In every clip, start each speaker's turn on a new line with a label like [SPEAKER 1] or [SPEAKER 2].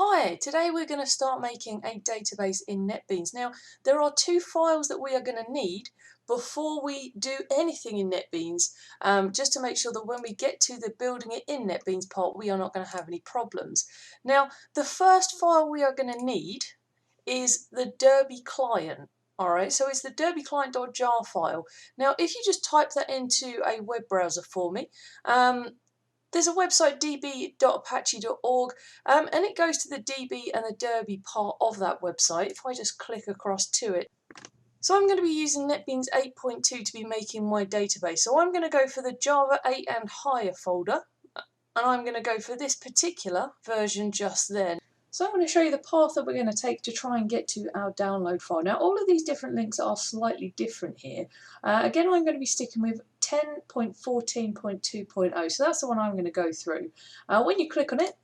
[SPEAKER 1] Hi, today we're going to start making a database in NetBeans. Now, there are two files that we are going to need before we do anything in NetBeans, just to make sure that when we get to the building it in NetBeans part, we are not going to have any problems. Now, the first file we are going to need is the Derby client. Alright, so it's the derbyclient.jar file. Now, if you just type that into a web browser for me, there's a website, db.apache.org, and it goes to the DB and the Derby part of that website. If I just click across to it. So I'm going to be using NetBeans 8.2 to be making my database. So I'm going to go for the Java 8 and higher folder, and I'm going to go for this particular version just then. So I'm going to show you the path that we're going to take to try and get to our download file. Now, all of these different links are slightly different here. Again, I'm going to be sticking with 10.14.2.0, so that's the one I'm going to go through. When you click on it,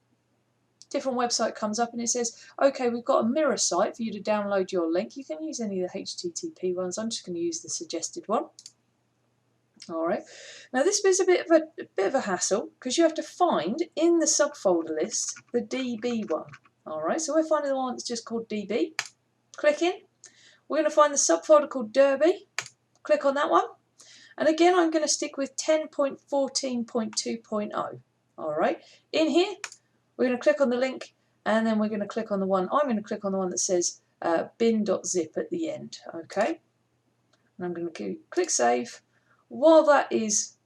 [SPEAKER 1] different website comes up and it says, okay, we've got a mirror site for you to download your link. You can use any of the HTTP ones. I'm just going to use the suggested one. All right. Now this is a bit of a hassle because you have to find in the subfolder list the DB one. All right. So we're finding the one that's just called DB. Click in. We're going to find the subfolder called Derby. Click on that one. And again, I'm going to stick with 10.14.2.0. All right. In here, we're going to click on the link, and then we're going to click on the one. I'm going to click on the one that says bin.zip at the end. Okay. And I'm going to click save. While that is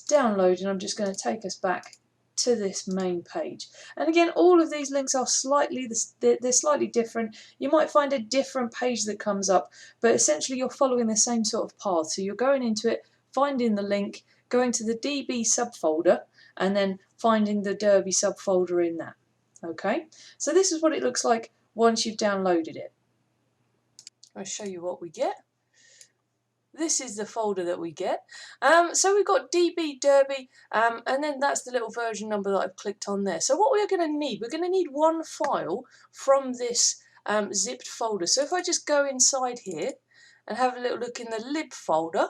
[SPEAKER 1] downloading, I'm just going to take us back to this main page. And again, all of these links are they're slightly different. You might find a different page that comes up, but essentially you're following the same sort of path. So you're going into it, finding the link, going to the DB subfolder, and then finding the Derby subfolder in that. Okay, so this is what it looks like once you've downloaded it. I'll show you what we get. This is the folder that we get. So we've got DB Derby, and then that's the little version number that I've clicked on there. So what we're going to need, we're going to need one file from this zipped folder. So if I just go inside here and have a little look in the lib folder,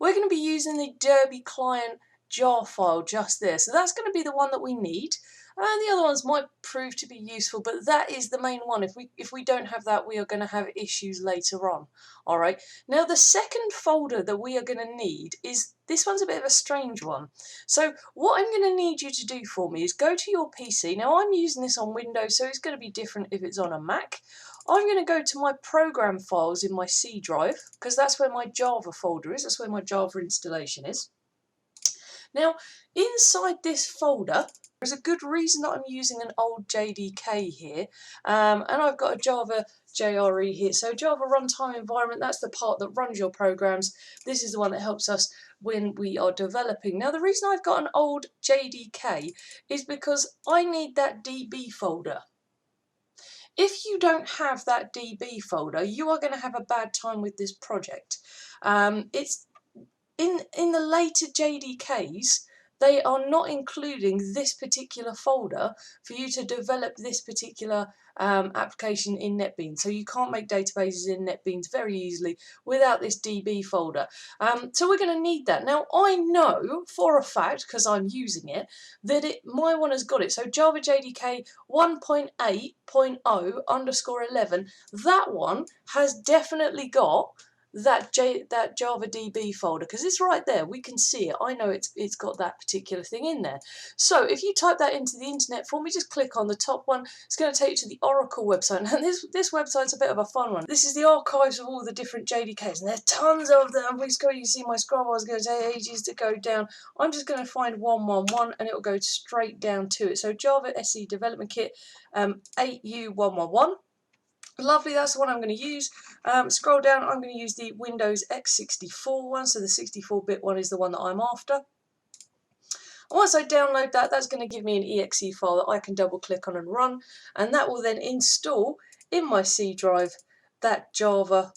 [SPEAKER 1] we're going to be using the Derby client jar file just there. So that's going to be the one that we need. The other ones might prove to be useful, but that is the main one. If we don't have that, we are going to have issues later on. All right. Now the second folder that we are going to need is, this one's a bit of a strange one. So what I'm going to need you to do for me is go to your PC. Now I'm using this on Windows, so it's going to be different if it's on a Mac. I'm going to go to my program files in my C drive, because that's where my Java folder is. That's where my Java installation is. Now, inside this folder, there's a good reason that I'm using an old JDK here, and I've got a Java JRE here. So Java Runtime Environment, that's the part that runs your programs. This is the one that helps us when we are developing. Now, the reason I've got an old JDK is because I need that DB folder. If you don't have that DB folder, you are going to have a bad time with this project. It's in the later JDKs, they are not including this particular folder for you to develop this particular application in NetBeans. So you can't make databases in NetBeans very easily without this DB folder. So we're going to need that. Now I know for a fact, because I'm using it, that my one has got it. So Java JDK 1.8.0_11, that one has definitely got that Java DB folder, because it's right there. We can see it. I know it's got that particular thing in there. So if you type that into the internet for me, just click on the top one. It's going to take you to the Oracle website, and this website's a bit of a fun one. This is the archives of all the different JDKs, and there's tons of them. You can see my scroll bar is going to take ages to go down. I'm just going to find 111, and it will go straight down to it. So Java SE Development Kit 8U111. Lovely, that's the one I'm going to use. Scroll down, I'm going to use the Windows x64 one, so the 64-bit one is the one that I'm after. Once I download that, that's going to give me an exe file that I can double click on and run, and that will then install in my C drive that Java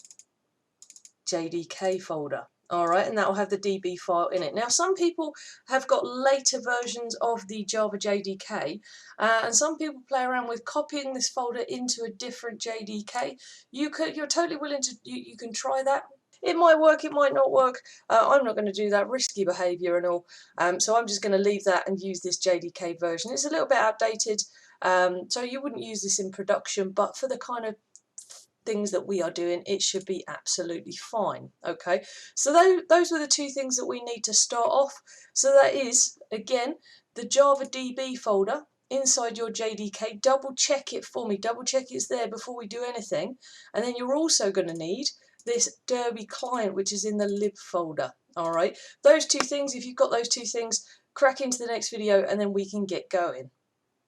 [SPEAKER 1] JDK folder. Alright, and that will have the DB file in it. Now, some people have got later versions of the Java JDK, and some people play around with copying this folder into a different JDK. You're totally willing to, you can try that. It might work, it might not work. I'm not going to do that risky behaviour and all. So I'm just going to leave that and use this JDK version. It's a little bit outdated, so you wouldn't use this in production, but for the kind of things that we are doing, it should be absolutely fine. Okay, so those were the two things that we need to start off. So that is, again, the Java DB folder inside your JDK. Double check it for me, double check it's there before we do anything. And then you're also going to need this Derby client, which is in the lib folder. All right, those two things, if you've got those two things, crack into the next video and then we can get going.